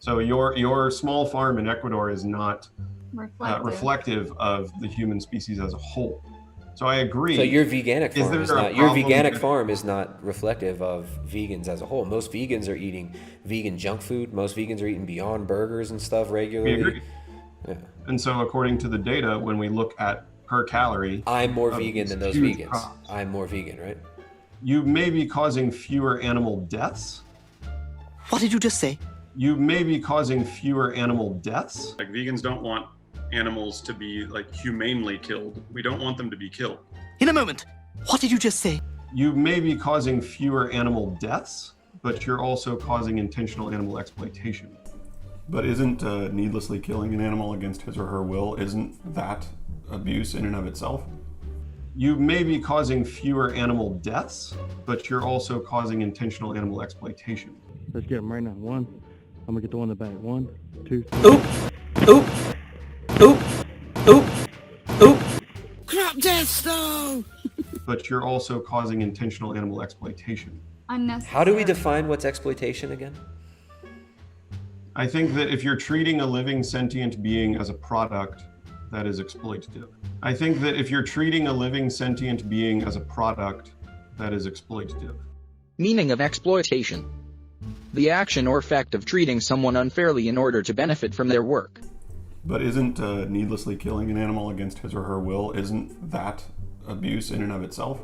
So your small farm in Ecuador is not reflective of the human species as a whole. So I agree. So your veganic farm is not, your veganic with, farm is not reflective of vegans as a whole. Most vegans are eating vegan junk food. Most vegans are eating Beyond Burgers and stuff regularly. We agree. Yeah. And so according to the data, when we look at per calorie, I'm more vegan than those vegans. I'm more vegan, right? You may be causing fewer animal deaths. What did you just say? You may be causing fewer animal deaths. Like, vegans don't want animals to be like humanely killed. We don't want them to be killed. In a moment. What did you just say? You may be causing fewer animal deaths, but you're also causing intentional animal exploitation. But isn't needlessly killing an animal against his or her will, isn't that abuse in and of itself? You may be causing fewer animal deaths, but you're also causing intentional animal exploitation. Let's get them right now. One. I'm gonna get the one in the back. 1, 2. Oop! Oop! Oop! Oop! Oop! Crop death stone! But you're also causing intentional animal exploitation. Unnecessary. How do we define what's exploitation again? I think that if you're treating a living sentient being as a product, that is exploitative. I think that if you're treating a living sentient being as a product, that is exploitative. Meaning of exploitation: the action or effect of treating someone unfairly in order to benefit from their work. But isn't needlessly killing an animal against his or her will, isn't that abuse in and of itself?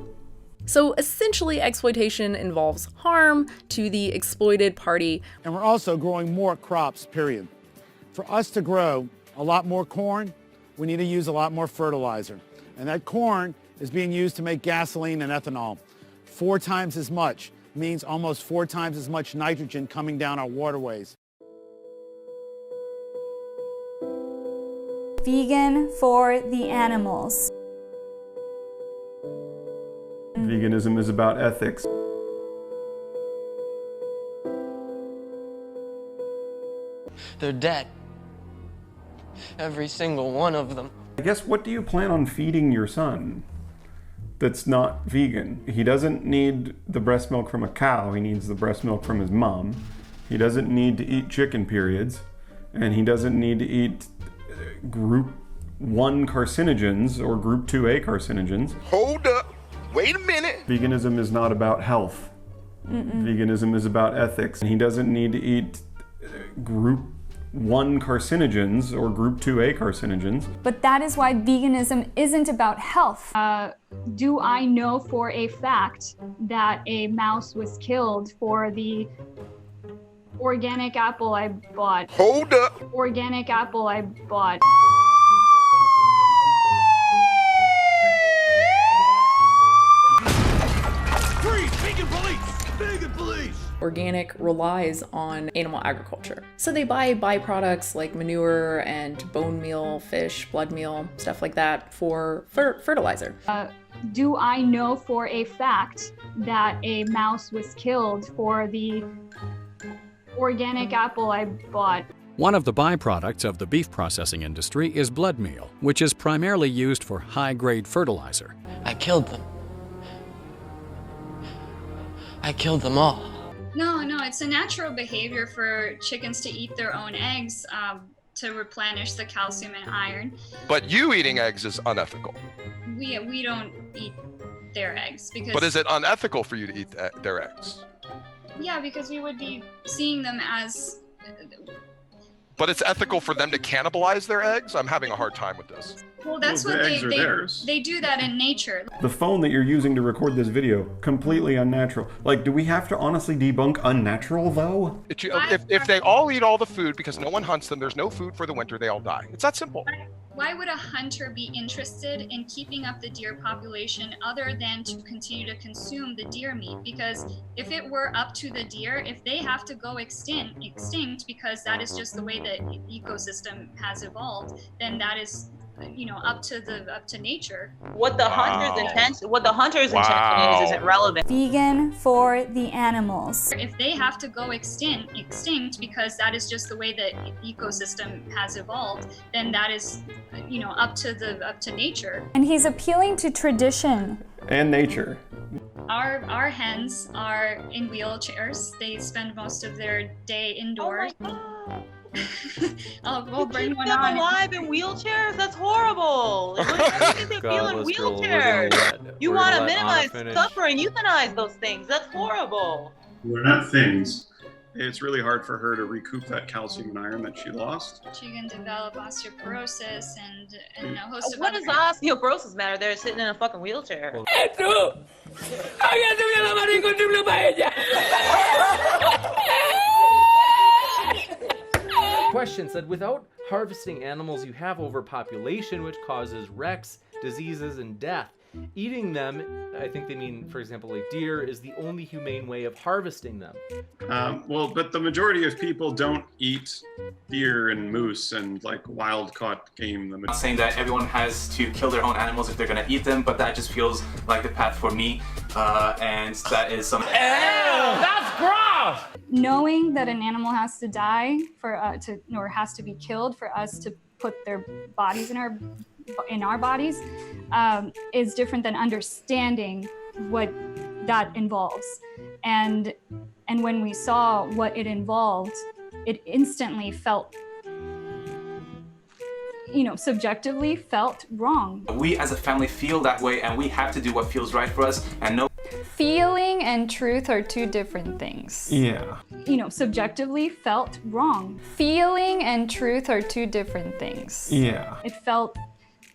So essentially, exploitation involves harm to the exploited party. And we're also growing more crops, period. For us to grow a lot more corn, we need to use a lot more fertilizer. And that corn is being used to make gasoline and ethanol. 4 times as much means almost 4 times as much nitrogen coming down our waterways. Vegan for the animals. Veganism is about ethics. They're dead. Every single one of them. I guess, what do you plan on feeding your son that's not vegan? He doesn't need the breast milk from a cow, he needs the breast milk from his mom. He doesn't need to eat chicken periods, and he doesn't need to eat group 1 carcinogens or group 2A carcinogens. Hold up. Wait a minute. Veganism is not about health. Veganism is about ethics. He doesn't need to eat group 1 carcinogens or group 2A carcinogens. But that is why veganism isn't about health. Do I know for a fact that a mouse was killed for the organic apple I bought? Hold up. Organic apple I bought. Organic relies on animal agriculture. So they buy byproducts like manure and bone meal, fish, blood meal, stuff like that for fertilizer. Do I know for a fact that a mouse was killed for the organic apple I bought? One of the byproducts of the beef processing industry is blood meal, which is primarily used for high-grade fertilizer. I killed them. I killed them all. No, it's a natural behavior for chickens to eat their own eggs to replenish the calcium and iron. But you eating eggs is unethical. We don't eat their eggs because. But is it unethical for you to eat their eggs? Yeah, because we would be seeing them as. But it's ethical for them to cannibalize their eggs? I'm having a hard time with this. Well, that's what they do that in nature. The phone that you're using to record this video, completely unnatural. Like, do we have to honestly debunk unnatural, though? If they all eat all the food because no one hunts them, there's no food for the winter, they all die. It's that simple. Why would a hunter be interested in keeping up the deer population other than to continue to consume the deer meat? Because if it were up to the deer, if they have to go extinct because that is just the way the ecosystem has evolved, then that is up to nature. What the hunter's intention is irrelevant. Vegan for the animals. If they have to go extinct because that is just the way the ecosystem has evolved, then that is up to nature. And he's appealing to tradition and nature. Our hens are in wheelchairs. They spend most of their day indoors. Oh my God. We'll bring Keep one them on. alive in wheelchairs? That's horrible. What do you think they feel in wheelchairs? You we're want to gonna let Anna minimize finish. suffering, euthanize those things. That's horrible. They're not things. It's really hard for her to recoup that calcium and iron that she lost. She can develop osteoporosis and a host of What other. does osteoporosis matter? They're sitting in a fucking wheelchair. Question said, without harvesting animals, you have overpopulation, which causes wrecks, diseases, and death. Eating them, I think they mean, for example, like deer, is the only humane way of harvesting them. Well, but the majority of people don't eat deer and moose and like wild caught game. I'm not saying that everyone has to kill their own animals if they're gonna eat them, but that just feels like the path for me, and that is something. That's gross! Knowing that an animal has to die or has to be killed for us to put their bodies in our bodies is different than understanding what that involves. And when we saw what it involved, it instantly felt, subjectively felt wrong. We as a family feel that way, and we have to do what feels right for us, and no. Feeling and truth are two different things. Yeah. Subjectively felt wrong. Feeling and truth are two different things. Yeah. It felt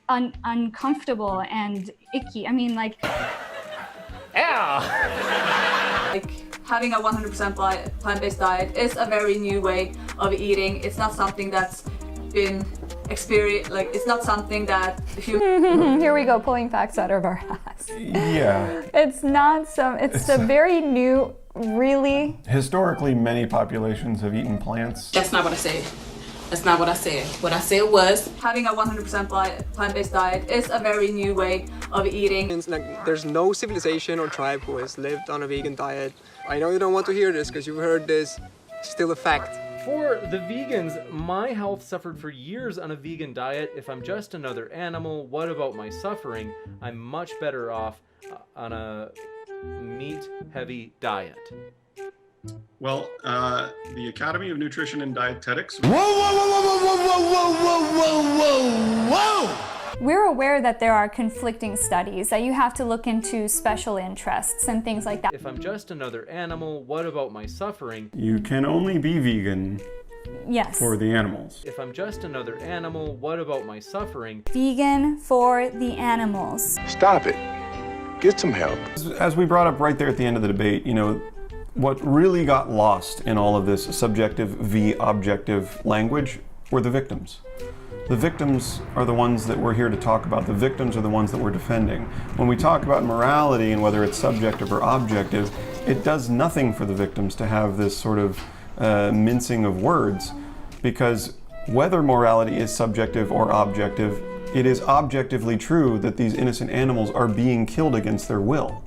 uncomfortable and icky. I mean, like... Like, having a 100% plant-based diet is a very new way of eating. It's not something that's been experienced, like, it's not something that Here we go, pulling facts out of our ass. Yeah. It's a very new, really... Historically, many populations have eaten plants. That's not what I said. That's not what I said. What I said was having a 100% plant-based diet is a very new way of eating. Like, there's no civilization or tribe who has lived on a vegan diet. I know you don't want to hear this because you've heard this. Still a fact. For the vegans, my health suffered for years on a vegan diet. If I'm just another animal, what about my suffering? I'm much better off on a meat-heavy diet. Well, the Academy of Nutrition and Dietetics. We're aware that there are conflicting studies, that you have to look into special interests and things like that. If I'm just another animal, what about my suffering? You can only be vegan Yes. for the animals. If I'm just another animal, what about my suffering? Vegan for the animals. Stop it. Get some help. As we brought up right there at the end of the debate, what really got lost in all of this subjective v objective language were the victims. The victims are the ones that we're here to talk about. The victims are the ones that we're defending. When we talk about morality and whether it's subjective or objective, it does nothing for the victims to have this sort of mincing of words, because whether morality is subjective or objective, it is objectively true that these innocent animals are being killed against their will.